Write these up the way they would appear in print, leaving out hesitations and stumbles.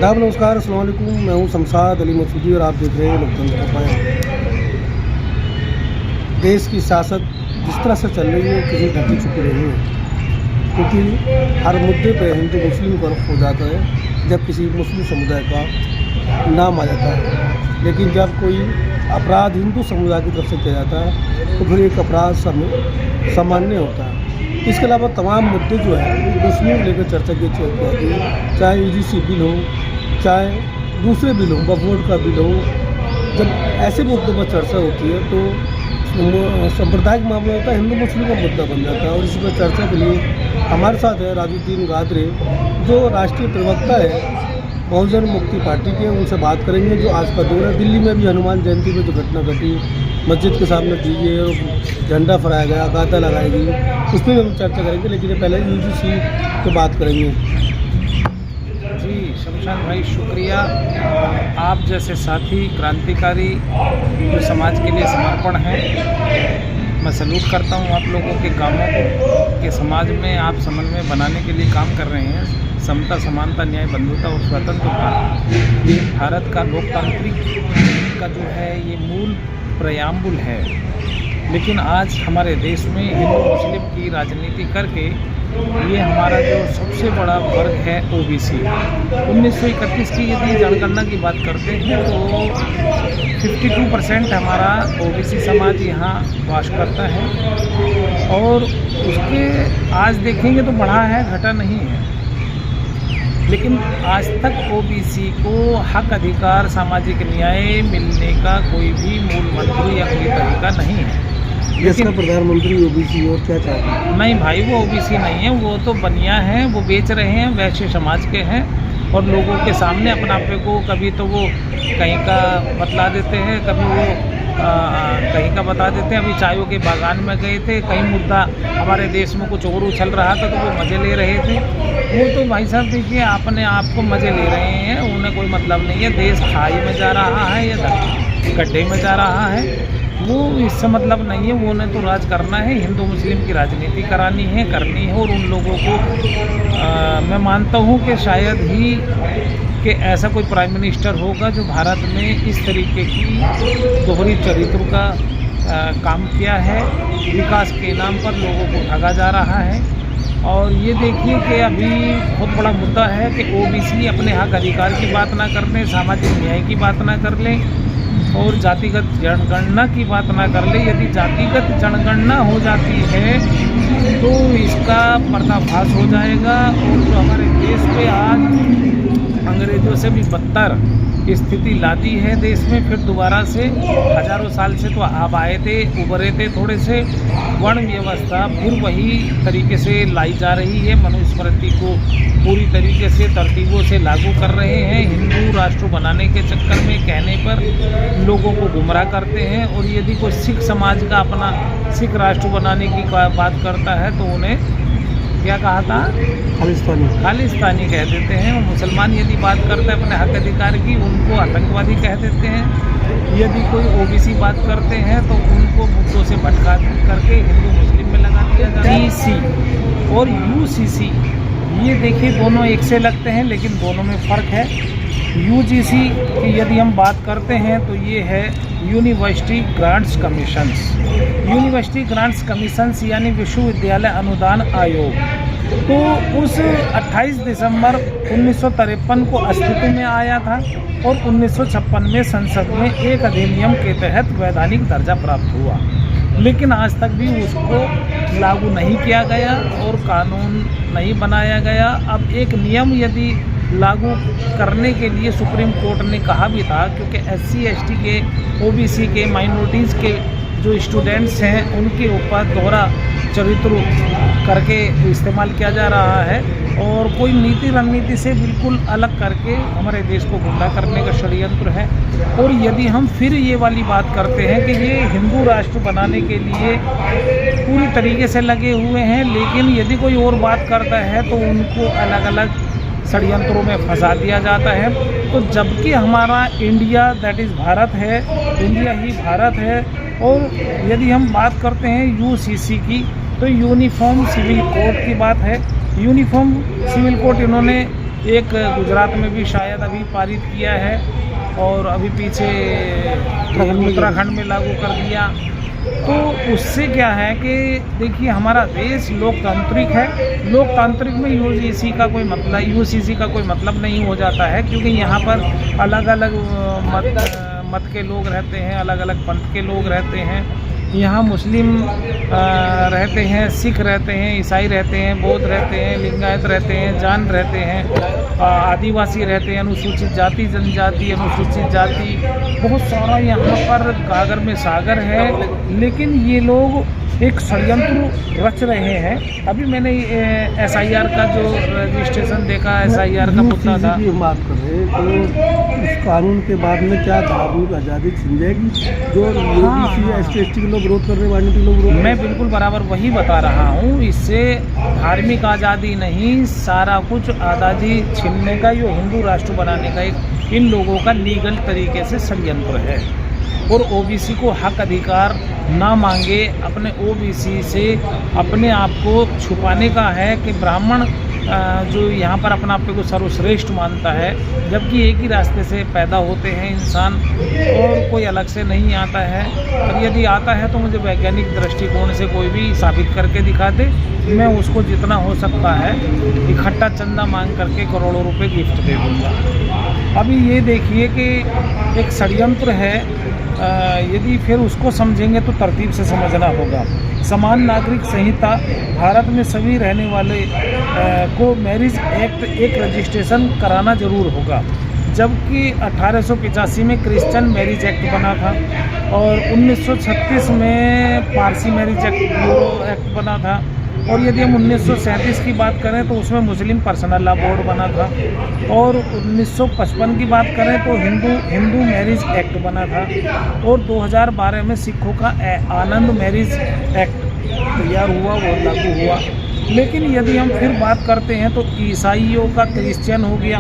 आदाब, नमस्कार, अस्सलाम वालेकुम। मैं हूं शमशाद अली मसूदी और आप देख रहे हैं लोकतंत्र उपाय। देश की सियासत जिस तरह से चल रही है किसी ढकी चुकी नहीं है, क्योंकि हर मुद्दे पे हिंदू मुस्लिम का रुख हो जाता है जब किसी मुस्लिम समुदाय का नाम आ जाता है। लेकिन जब कोई अपराध हिंदू समुदाय की तरफ से किया जाता है तो फिर एक अपराध सामान्य होता है। इसके अलावा तमाम मुद्दे जो है मुस्लिम लेकर चर्चा की जाती है, चाहे यूजीसी बिल हो, चाहे दूसरे बिल हो, वक्फ का बिल हो। जब ऐसे मुद्दों पर चर्चा होती है तो सांप्रदायिक मामला होता है, हिंदू मुस्लिम का मुद्दा बन जाता है। और इस पर चर्चा के लिए हमारे साथ है राजुद्दीन गादरे, जो राष्ट्रीय प्रवक्ता है बहुजन मुक्ति पार्टी के। उनसे बात करेंगे जो आज का दौर है। दिल्ली में भी हनुमान जयंती में जो घटना घटी, मस्जिद के सामने डीजे और झंडा फहराया गया, गाता लगाई गई, उस पर भी हम चर्चा करेंगे। लेकिन पहले यूजीसी पे बात करेंगे। जी शमशाद भाई, शुक्रिया। आप जैसे साथी क्रांतिकारी जो समाज के लिए समर्पण हैं, मैं सैल्यूट करता हूं आप लोगों के कामों को कि समाज में आप समन्वय बनाने के लिए काम कर रहे हैं। समता, समानता, न्याय, बंधुता और स्वतंत्रता, ये भारत का लोकतांत्रिक का जो है ये मूल प्रयाम्बुल है। लेकिन आज हमारे देश में हिंदू मुस्लिम की राजनीति करके ये हमारा जो सबसे बड़ा वर्ग है ओबीसी, 1931 की यदि जनगणना की बात करते हैं तो 52% हमारा ओबीसी समाज यहाँ वास करता है। और उसके आज देखेंगे तो बढ़ा है, घटा नहीं है। लेकिन आज तक ओबीसी को हक, अधिकार, सामाजिक न्याय मिलने का कोई भी मूल मंत्र या कोई तरीका नहीं है। लेकिन प्रधानमंत्री ओबीसी और क्या चाहते हैं? नहीं भाई, वो ओबीसी नहीं है, वो तो बनिया हैं, वो बेच रहे हैं, वैश्य समाज के हैं। और लोगों के सामने अपना पे को कभी तो वो कहीं का बतला देते हैं, कभी वो कहीं का बता देते हैं। अभी चायों के बागान में गए थे, कहीं मुद्दा हमारे देश में कुछ और उछल रहा था तो वो मज़े ले रहे थे। वो तो भाई साहब देखिए, अपने आप को मज़े ले रहे हैं, उन्हें कोई मतलब नहीं है। देश खाई में जा रहा है या गड्ढे में जा रहा है, वो इससे मतलब नहीं है। वो उन्हें तो राज करना है, हिंदू मुस्लिम की राजनीति करानी है, करनी है। और उन लोगों को मैं मानता हूँ कि शायद ही कि ऐसा कोई प्राइम मिनिस्टर होगा जो भारत में इस तरीके की दोहरी चरित्र का काम किया है। विकास के नाम पर लोगों को ठगा जा रहा है। और ये देखिए कि अभी बहुत बड़ा मुद्दा है कि ओबीसी अपने हक अधिकार की बात ना कर लें, सामाजिक न्याय की बात ना कर लें और जातिगत जनगणना की बात ना कर ले। यदि जातिगत जनगणना हो जाती है तो इसका पर्दाफाश हो जाएगा। और जो हमारे देश पे आज अंग्रेज़ों से भी बदतर स्थिति लादी है देश में, फिर दोबारा से हजारों साल से तो आप आए थे, उभरे थे थोड़े से, वर्ण व्यवस्था फिर वही तरीके से लाई जा रही है। मनुस्मृति को पूरी तरीके से तरतीबों से लागू कर रहे हैं। हिंदू राष्ट्र बनाने के चक्कर में कहने पर लोगों को गुमराह करते हैं। और यदि कोई सिख समाज का अपना सिख राष्ट्र बनाने की बात करता है तो उन्हें क्या कहा था? खालिस्तानी कह देते हैं। और मुसलमान यदि बात करता है अपने हक अधिकार की, उनको आतंकवादी कह देते हैं। यदि कोई ओबीसी बात करते हैं तो उनको मुद्दों से भटका करके हिंदू मुस्लिम में लगा दिया जाता है। जीसी और यूसीसी, ये देखिए दोनों एक से लगते हैं लेकिन दोनों में फ़र्क है। यूजीसी की यदि हम बात करते हैं तो ये है university grants commissions. University grants commissions यानी विश्वविद्यालय अनुदान आयोग। तो उस 28 दिसंबर 1953 को अस्तित्व में आया था और 1956 में संसद में एक अधिनियम के तहत वैधानिक दर्जा प्राप्त हुआ। लेकिन आज तक भी उसको लागू नहीं किया गया और कानून नहीं बनाया गया। अब एक नियम यदि लागू करने के लिए सुप्रीम कोर्ट ने कहा भी था, क्योंकि SC ST के, ओबीसी के, माइनॉरिटीज़ के जो स्टूडेंट्स हैं उनके ऊपर दोहरा चरित्र करके इस्तेमाल किया जा रहा है और कोई नीति रणनीति से बिल्कुल अलग करके हमारे देश को गुमराह करने का षड्यंत्र है। और यदि हम फिर ये वाली बात करते हैं कि ये हिंदू राष्ट्र बनाने के लिए पूरी तरीके से लगे हुए हैं, लेकिन यदि कोई और बात करता है तो उनको अलग अलग षड्यंत्रों में फंसा दिया जाता है। तो जबकि हमारा इंडिया दैट इज़ भारत है, इंडिया ही भारत है। और यदि हम बात करते हैं यूसीसी की तो यूनिफॉर्म सिविल कोड की बात है। यूनिफॉर्म सिविल कोड इन्होंने एक गुजरात में भी शायद अभी पारित किया है और अभी पीछे उत्तराखंड में लागू कर दिया। तो उससे क्या है कि देखिए हमारा देश लोकतांत्रिक है, लोकतांत्रिक में यूजीसी का कोई मतलब यूसीसी का कोई मतलब नहीं हो जाता है, क्योंकि यहाँ पर अलग अलग मत के लोग रहते हैं, अलग अलग पंथ के लोग रहते हैं। यहाँ मुस्लिम रहते हैं, सिख रहते हैं, ईसाई रहते हैं, बौद्ध रहते हैं, लिंगायत रहते हैं, जाट रहते हैं, आदिवासी रहते हैं, अनुसूचित जाति जनजाति, अनुसूचित जाति, बहुत सारा यहाँ पर गागर में सागर है। लेकिन ये लोग एक षड्यंत्र रच रहे हैं। अभी मैंने SIR का जो रजिस्ट्रेशन देखा, SIR का मुद्दा था। माफ कर रहे तो इस कानून के बाद में क्या धार्मिक आज़ादी छिन जाएगी जो SC ST के लोग विरोध कर रहे हैं, माइनॉरिटी लोग विरोध? मैं बिल्कुल बराबर वही बता रहा हूँ। इससे धार्मिक आज़ादी नहीं, सारा कुछ आज़ादी छीनने का, यो हिंदू राष्ट्र बनाने का एक इन लोगों का लीगल तरीके से षड्यंत्र है। और OBC को हक अधिकार ना मांगे, अपने OBC से अपने आप को छुपाने का है कि ब्राह्मण जो यहाँ पर अपना आप को सर्वश्रेष्ठ मानता है, जबकि एक ही रास्ते से पैदा होते हैं इंसान और कोई अलग से नहीं आता है। और यदि आता है तो मुझे वैज्ञानिक दृष्टिकोण से कोई भी साबित करके दिखा दे, मैं उसको जितना हो सकता है इकट्ठा चंदा मांग करके करोड़ों रुपए गिफ्ट दे दूँगा। अभी ये देखिए कि एक षड्यंत्र है, यदि फिर उसको समझेंगे तो तरतीब से समझना होगा। समान नागरिक संहिता, भारत में सभी रहने वाले को मैरिज एक्ट एक रजिस्ट्रेशन कराना जरूर होगा, जबकि 1885 में क्रिश्चियन मैरिज एक्ट बना था और 1936 में पारसी मैरिज एक्ट बना था। और यदि हम 1937 की बात करें तो उसमें मुस्लिम पर्सनल लॉ बोर्ड बना था। और 1955 की बात करें तो हिंदू मैरिज एक्ट बना था। और 2012 में सिखों का आनंद मैरिज एक्ट तैयार हुआ, वो लागू हुआ। लेकिन यदि हम फिर बात करते हैं तो ईसाइयों का क्रिश्चियन हो गया।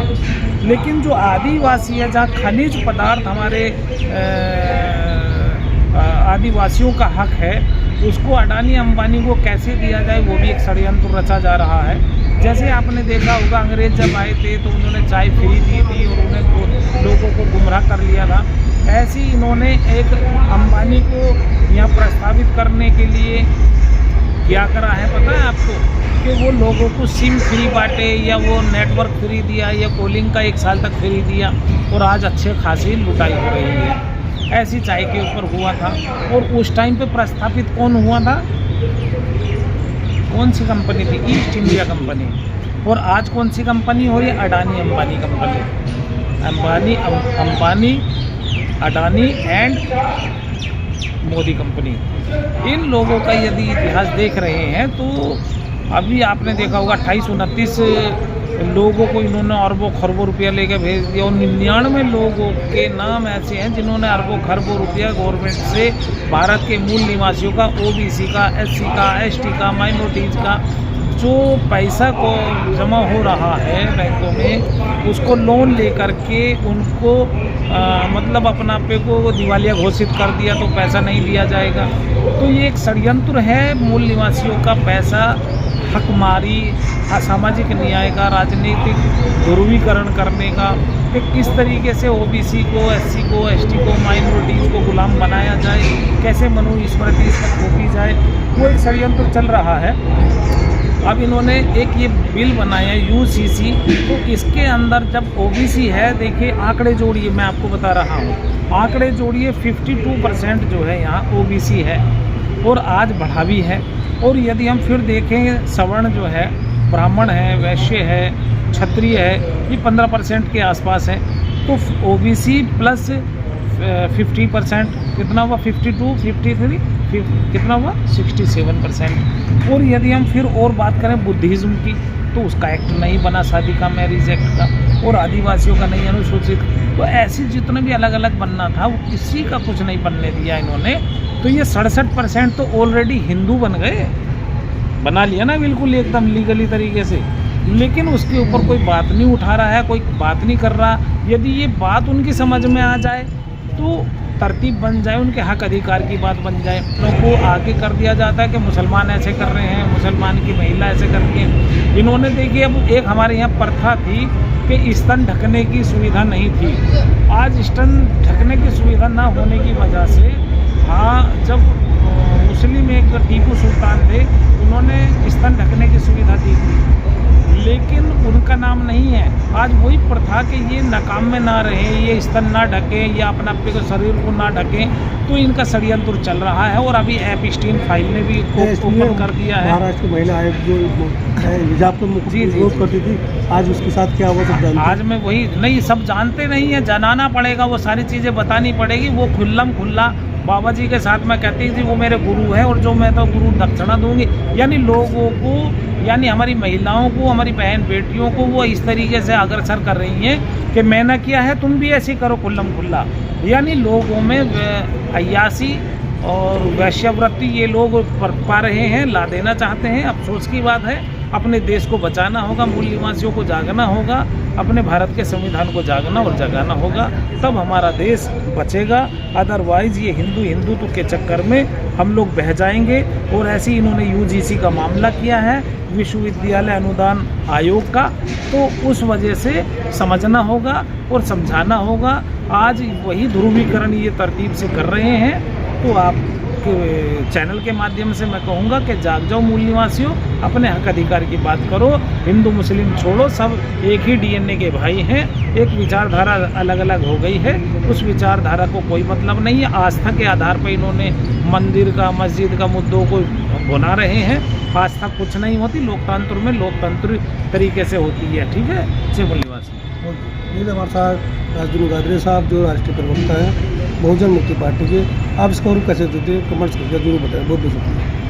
लेकिन जो आदिवासी है, जहाँ खनिज पदार्थ हमारे आदिवासियों का हक है, उसको अडानी अंबानी को कैसे दिया जाए, वो भी एक षड्यंत्र रचा जा रहा है। जैसे आपने देखा होगा, अंग्रेज जब आए थे तो उन्होंने चाय फ्री दी थी और उन्हें लोगों को गुमराह कर लिया था। ऐसे ही इन्होंने एक अंबानी को यहाँ प्रस्तावित करने के लिए क्या करा है पता है आपको, कि वो लोगों को सिम फ्री बांटे या वो नेटवर्क फ्री दिया या कॉलिंग का 1 साल तक फ्री दिया और आज अच्छे खासी लुटाई हो रही है। ऐसी चाय के ऊपर हुआ था। और उस टाइम पे प्रस्तावित कौन हुआ था, कौन सी कंपनी थी? East India company. और आज कौन सी कंपनी हो रही है? Adani Ambani company. Ambani Adani and Modi company. इन लोगों का यदि इतिहास देख रहे हैं तो अभी आपने देखा होगा 28-29 लोगों को इन्होंने अरबों खरबों रुपया लेकर भेज दिया। और 99 लोगों के नाम ऐसे हैं जिन्होंने अरबों खरबों रुपया गवर्नमेंट से भारत के मूल निवासियों का, OBC का, SC का, ST का, माइनॉरिटीज़ का जो पैसा को जमा हो रहा है बैंकों में, उसको लोन लेकर के उनको मतलब अपना पे को दिवालिया घोषित कर दिया तो पैसा नहीं दिया जाएगा। तो ये एक षड्यंत्र है मूल निवासियों का पैसा हकमारी, असामाजिक न्याय का, राजनीतिक ध्रुवीकरण करने का, कि किस तरीके से OBC को, SC को, ST को, माइनॉरिटीज़ को गुलाम बनाया जाए, कैसे मनुस्मृति इसमें थोपी जाए, वो एक षड्यंत्र चल रहा है। अब इन्होंने एक ये बिल बनाया UCC, तो इसके अंदर जब OBC है, देखिए आंकड़े जोड़िए, मैं आपको बता रहा हूँ, आंकड़े जोड़िए 52% जो है यहाँ OBC है और आज बढ़ा भी है। और यदि हम फिर देखें सवर्ण जो है, ब्राह्मण है, वैश्य है, क्षत्रिय है, ये 15% के आसपास है। तो OBC प्लस 50% कितना हुआ? 52, 53, कितना हुआ? 67%। और यदि हम फिर और बात करें बुद्धिज़्म की, तो उसका एक्ट नहीं बना, शादी का, मैरिज एक्ट का, और आदिवासियों का नहीं, अनुसूचित। तो ऐसे जितने भी अलग अलग बनना था वो किसी का कुछ नहीं बनने दिया इन्होंने। तो ये 67% तो ऑलरेडी हिंदू बन गए, बना लिया ना बिल्कुल एकदम लीगली तरीके से। लेकिन उसके ऊपर कोई बात नहीं उठा रहा है, कोई बात नहीं कर रहा। यदि ये बात उनकी समझ में आ जाए तो तरतीब बन जाए, उनके हक अधिकार की बात बन जाए। उनको आगे कर दिया जाता है कि मुसलमान ऐसे कर रहे हैं, मुसलमान की महिला ऐसे करती हैं। इन्होंने देखिए, अब एक हमारे यहाँ प्रथा थी कि स्तन ढकने की सुविधा नहीं थी। आज स्तन ढकने की सुविधा ना होने की वजह से, हाँ, जब मुस्लिम एक टीपू सुल्तान थे, उन्होंने स्तन ढकने की सुविधा दी थी, लेकिन उनका नाम नहीं है। आज वही प्रथा कि ये नाकाम में ना रहे, ये स्तन ना ढकें या अपने अपने को शरीर को ना ढकें, तो इनका षड्यंत्र चल रहा है। और अभी एपस्टीन फाइल ने भी ओपन कर दिया है। महाराष्ट्र की महिला आयोग जो हिजाब को विरोध करती थी, आज उसके साथ क्या हुआ सब जानते हैं? आज मैं वही नहीं, सब जानते नहीं है, जनाना पड़ेगा, वो सारी चीज़ें बतानी पड़ेगी। वो खुल्लम खुल्ला बाबा जी के साथ में कहती थी वो मेरे गुरु हैं और जो मैं तो गुरु दक्षिणा दूंगी। यानी लोगों को, यानी हमारी महिलाओं को, हमारी बहन बेटियों को वो इस तरीके से अग्रसर कर रही हैं कि मैंने किया है तुम भी ऐसी करो खुल्लम खुल्ला। यानी लोगों में अय्यासी और वैश्यवृत्ति ये लोग पा रहे हैं, ला देना चाहते हैं। अफसोस की बात है। अपने देश को बचाना होगा, मूल निवासियों को जागना होगा, अपने भारत के संविधान को जागना और जगाना होगा, तब हमारा देश बचेगा। अदरवाइज़ ये हिंदुत्व के चक्कर में हम लोग बह जाएंगे। और ऐसे ही इन्होंने यूजीसी का मामला किया है, विश्वविद्यालय अनुदान आयोग का, तो उस वजह से समझना होगा और समझाना होगा। आज वही ध्रुवीकरण ये तरतीब से कर रहे हैं। तो आप चैनल के माध्यम से मैं कहूँगा कि जाग जाओ मूल निवासियों, अपने हक अधिकार की बात करो। हिंदू मुस्लिम छोड़ो, सब एक ही डीएनए के भाई हैं। एक विचारधारा अलग अलग हो गई है, उस विचारधारा को कोई मतलब नहीं है। आस्था के आधार पर इन्होंने मंदिर का, मस्जिद का मुद्दों को भुना रहे हैं। आस्था कुछ नहीं होती, लोकतंत्र में लोकतंत्र तरीके से होती है। ठीक है, जय मूल निवासी। ये हमारे साथ राजदीन गादरे साहब जो राष्ट्रीय प्रवक्ता हैं बहुजन मुक्ति पार्टी के। आप इसको और कैसे देते हैं, कमेंट्स करके जरूर बताएं। बहुत बहुत शुक्रिया।